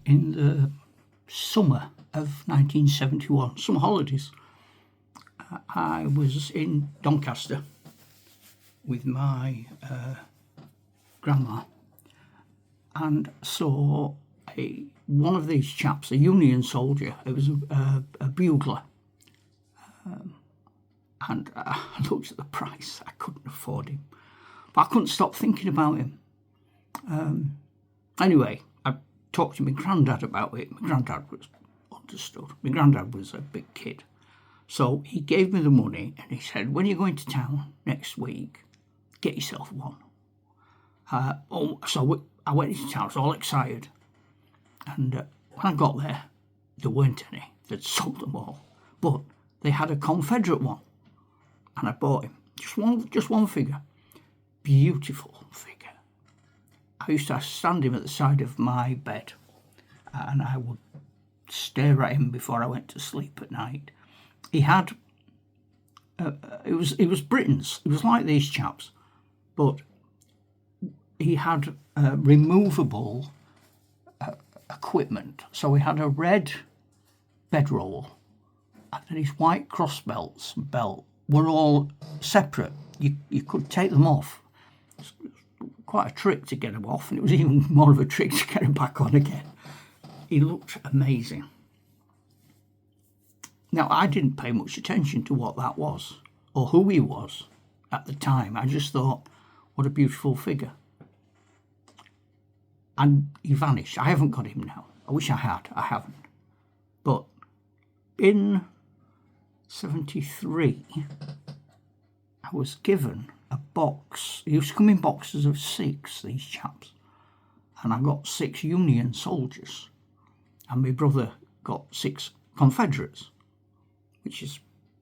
in the summer of 1971, summer holidays. I was in Doncaster with my grandma and saw one of these chaps, a Union soldier. It was a bugler. And I looked at the price. I couldn't afford him. But I couldn't stop thinking about him. Anyway, I talked to my granddad about it. My granddad was understood. My granddad was a big kid. So he gave me the money and he said, when you're going to town next week, get yourself one. So I went into town, I was all excited. And when I got there, there weren't any. They'd sold them all. But they had a Confederate one. And I bought him. Just one figure. Beautiful figure. I used to stand him at the side of my bed. And I would stare at him before I went to sleep at night. He had... it was Britains. It was like these chaps. But he had removable equipment. So he had a red bedroll, and then his white cross belt were all separate. You could take them off. It was quite a trick to get them off, and it was even more of a trick to get them back on again. He looked amazing. Now, I didn't pay much attention to what that was or who he was at the time. I just thought, what a beautiful figure. And he vanished. I haven't got him now. I wish I had. I haven't. But in 73, I was given a box. He used to come in boxes of 6, these chaps. And I got 6 Union soldiers. And my brother got 6 Confederates, which is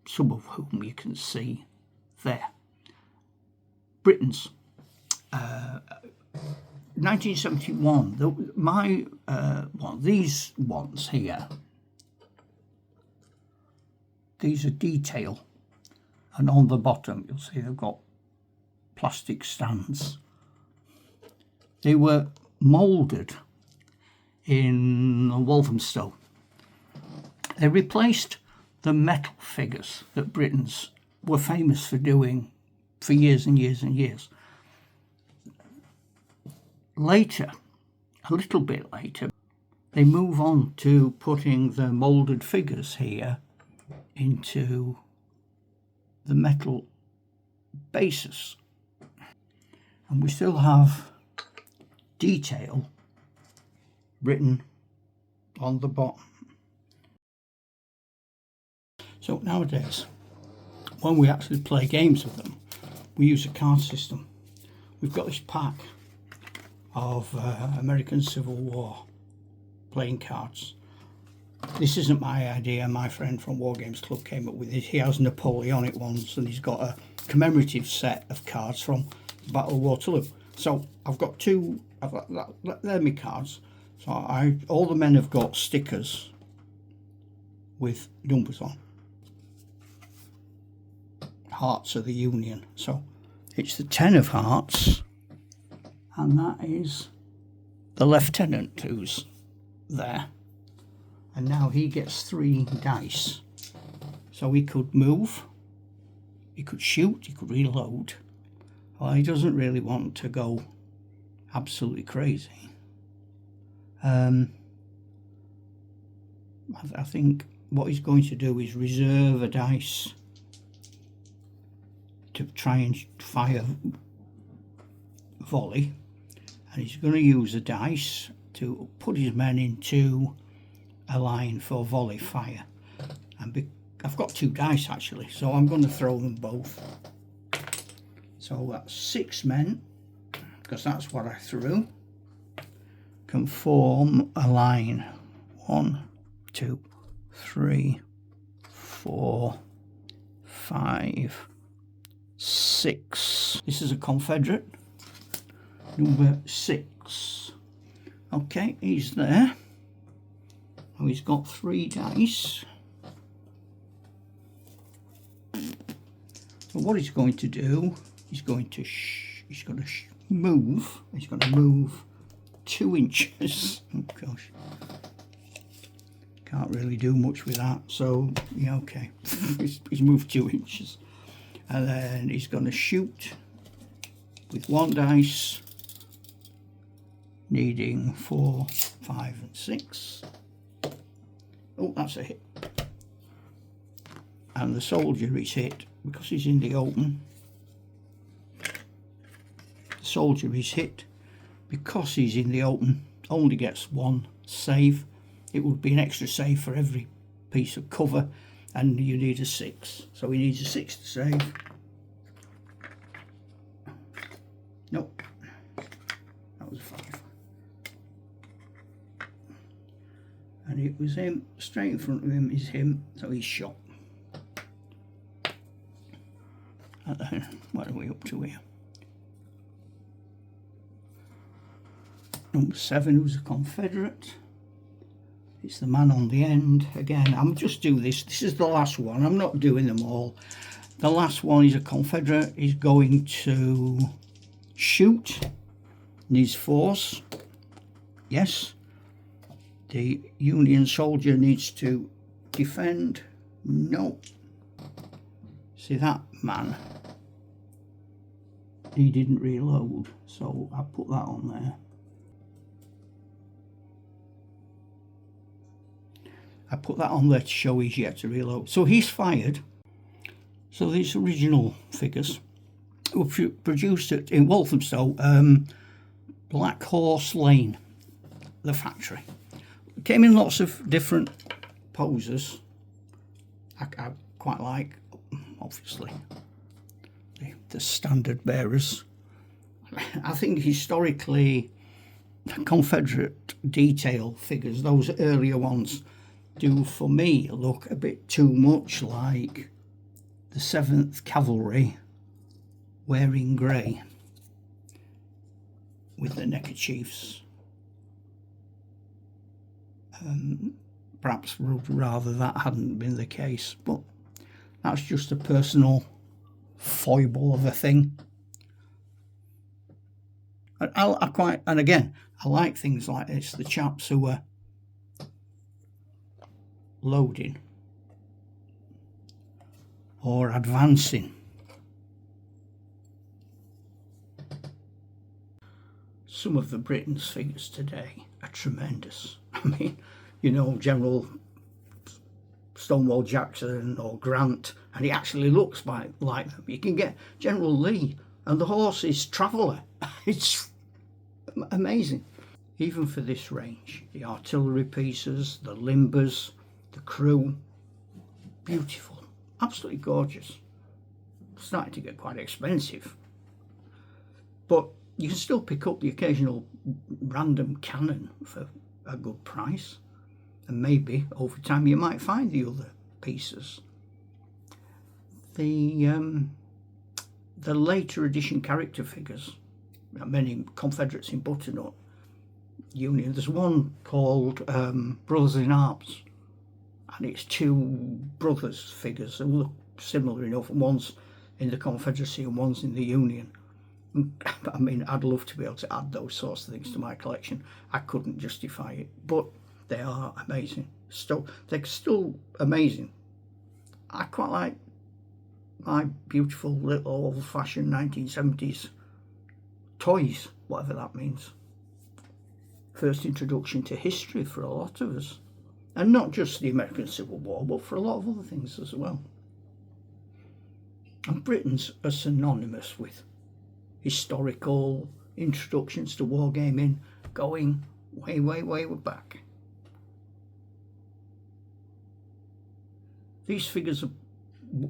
some of whom you can see there. Britains. 1971, my these ones here, these are Deetail, and on the bottom you'll see they've got plastic stands. They were moulded in Walthamstow. They replaced the metal figures that Britons were famous for doing for years and years and years. Later, a little bit later, they move on to putting the moulded figures here into the metal bases. And we still have Detail written on the bottom. So nowadays, when we actually play games with them, we use a card system. We've got this pack of American Civil War playing cards. This isn't my idea. My friend from Wargames Club came up with it. He has Napoleonic ones, and he's got a commemorative set of cards from the Battle of Waterloo. So I've got two. They're my cards. So all the men have got stickers with numbers on. Hearts of the Union. So it's the 10 of hearts. And that is the lieutenant who's there. And now he gets 3 dice. So he could move, he could shoot, he could reload. Well, he doesn't really want to go absolutely crazy. I think what he's going to do is reserve a dice to try and fire volley. And he's going to use a dice to put his men into a line for volley fire. And I've got 2 dice actually, so I'm going to throw them both. So that's 6 men, because that's what I threw, can form a line. 1, 2, 3, 4, 5, 6. This is a Confederate. Number 6. Okay, he's there. Now he's got 3 dice. So what he's going to do, he's going to move. He's going to move 2 inches. Oh gosh, Can't really do much with that, so yeah, okay. He's moved 2 inches. And then he's going to shoot with 1 dice, needing 4, 5 and 6. Oh, that's a hit. And the soldier is hit because he's in the open. The soldier is hit because he's in the open, only gets 1 save. It would be an extra save for every piece of cover, and you need a 6. So he needs a 6 to save. Nope, that was a 5. And it was him, straight in front of him is him, so he's shot. And then, what are we up to here? Number 7, who's a Confederate. It's the man on the end. Again, I'm just do this. This is the last one. I'm not doing them all. The last one is a Confederate. He's going to shoot. Needs force. Yes. The Union soldier needs to defend. No. See that man? He didn't reload, so I put that on there. I put that on there to show he's yet to reload. So he's fired. So these original figures were produced in Walthamstow, Black Horse Lane, the factory. It came in lots of different poses. I quite like, obviously, the standard bearers. I think historically, Confederate detail figures, those earlier ones, do for me look a bit too much like the 7th Cavalry wearing grey with the neckerchiefs. Perhaps would rather that hadn't been the case, but that's just a personal foible of a thing. And again, I like things like this, the chaps who are loading or advancing. Some of the Britain's figures today are tremendous. I mean, you know, General Stonewall Jackson or Grant, and he actually looks like them. You can get General Lee, and the horse is Traveller. It's amazing. Even for this range, the artillery pieces, the limbers, the crew, beautiful, absolutely gorgeous. Starting to get quite expensive, but you can still pick up the occasional random cannon for a good price, and maybe over time you might find the other pieces. The later edition character figures, many Confederates in butternut, Union. There's one called Brothers in Arms, and it's 2 brothers figures that look similar enough, and one's in the Confederacy and one's in the Union. I mean, I'd love to be able to add those sorts of things to my collection. I couldn't justify it, but they are amazing. They're still amazing. I quite like my beautiful little old-fashioned 1970s toys, whatever that means. First introduction to history for a lot of us. And not just the American Civil War, but for a lot of other things as well. And Britons are synonymous with historical introductions to wargaming going way, way, way back. These figures were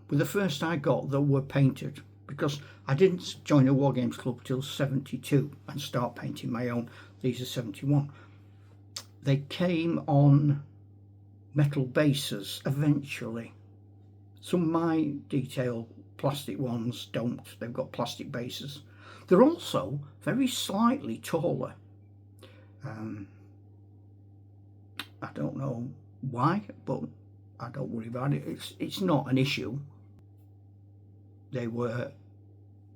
the first I got that were painted, because I didn't join a Wargames club till 72 and start painting my own. These are 71. They came on metal bases eventually. Some of my detail plastic ones don't. They've got plastic bases. They're also very slightly taller. I don't know why, but I don't worry about it. It's not an issue. They were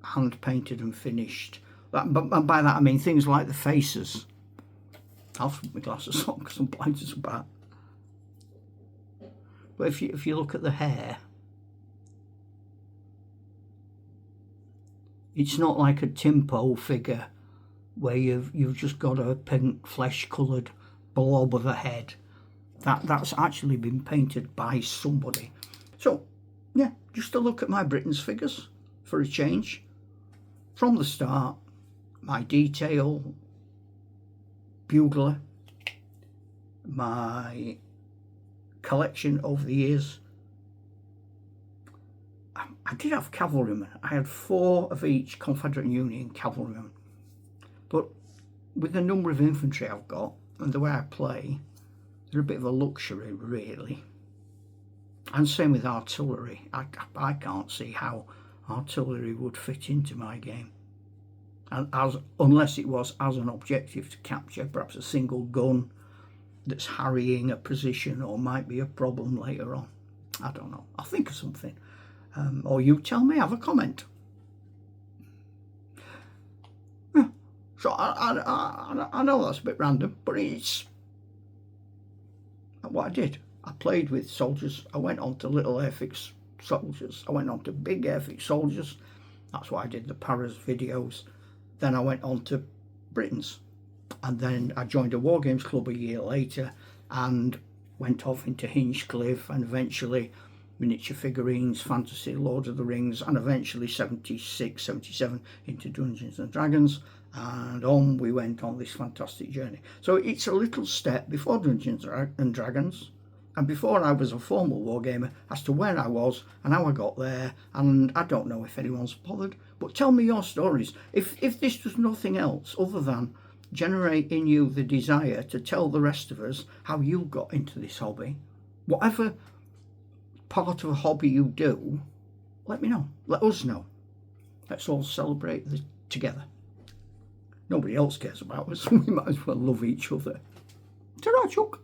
hand painted and finished. But by that I mean things like the faces. I'll put my glasses on because I'm blind as a bat. But if you look at the hair, it's not like a Timpo figure where you've just got a pink flesh-coloured blob of a head. That's actually been painted by somebody. So, yeah, just a look at my Britains figures for a change. From the start, my Detail, Bugler, my collection over the years. I did have cavalrymen. I had 4 of each Confederate and Union cavalrymen. But with the number of infantry I've got and the way I play, they're a bit of a luxury, really. And same with artillery. I can't see how artillery would fit into my game. And unless it was as an objective to capture perhaps a single gun that's harrying a position or might be a problem later on. I don't know. I'll think of something. Or you tell me, have a comment. Yeah. So I know that's a bit random, but it's what I did. I played with soldiers. I went on to little airfix soldiers. I went on to big airfix soldiers. That's why I did the Paras videos. Then I went on to Britains. And then I joined a Wargames club a year later and went off into Hinchcliffe and eventually miniature figurines, fantasy, Lord of the Rings, and eventually 76, 77 into Dungeons and Dragons. And on we went on this fantastic journey. So it's a little step before Dungeons and Dragons and before I was a formal wargamer as to where I was and how I got there. And I don't know if anyone's bothered, but tell me your stories. If this does nothing else other than generate in you the desire to tell the rest of us how you got into this hobby, whatever part of a hobby you do, let me know. Let us know. Let's all celebrate together. Nobody else cares about us. We might as well love each other. Ta-ra, Chuck.